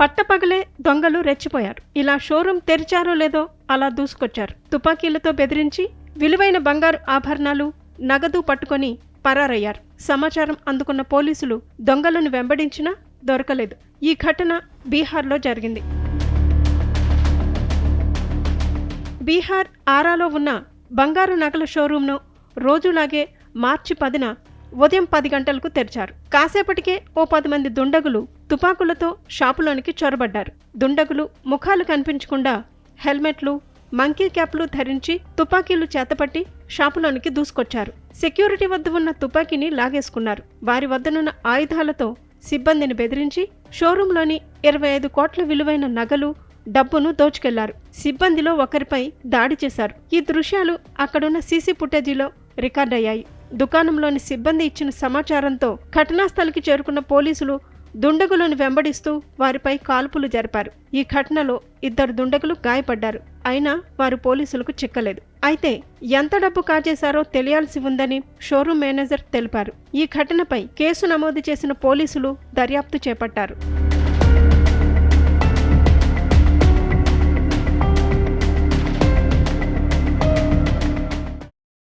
పట్టపగలే దొంగలు రెచ్చిపోయారు. ఇలా షోరూం తెరిచారో లేదో అలా దూసుకొచ్చారు. తుపాకీలతో బెదిరించి విలువైన బంగారు ఆభరణాలు, నగదు పట్టుకొని పరారయ్యారు. సమాచారం అందుకున్న పోలీసులు దొంగలను వెంబడించినా దొరకలేదు. ఈ ఘటన బీహార్లో జరిగింది. బీహార్ ఆరాలో ఉన్న బంగారు నగల షోరూంను రోజులాగే మార్చి 10న ఉదయం 10 గంటలకు తెరిచారు. కాసేపటికే ఓ 10 మంది దుండగులు తుపాకులతో షాపులోనికి చొరబడ్డారు. దుండగులు ముఖాలు కనిపించకుండా హెల్మెట్లు, మంకీ క్యాప్లు ధరించి తుపాకీలు చేతపట్టి షాపులోనికి దూసుకొచ్చారు. సెక్యూరిటీ వద్ద ఉన్న తుపాకీని లాగేసుకున్నారు. వారి వద్దనున్న ఆయుధాలతో సిబ్బందిని బెదిరించి షోరూంలోని 25 కోట్ల విలువైన నగలు, డబ్బును దోచుకెళ్లారు. సిబ్బందిలో ఒకరిపై దాడి చేశారు. ఈ దృశ్యాలు అక్కడున్న సీసీ ఫుటేజీలో రికార్డయ్యాయి. దుకాణంలోని సిబ్బంది ఇచ్చిన సమాచారంతో ఘటనాస్థలికి చేరుకున్న పోలీసులు దుండగులను వెంబడిస్తూ వారిపై కాల్పులు జరిపారు. ఈ ఘటనలో 2 దుండగులు గాయపడ్డారు. అయినా వారు పోలీసులకు చిక్కలేదు. అయితే ఎంత డబ్బు కాజేశారో తెలియాల్సి ఉందని షోరూం మేనేజర్ తెలిపారు. ఈ ఘటనపై కేసు నమోదు చేసిన పోలీసులు దర్యాప్తు చేపట్టారు.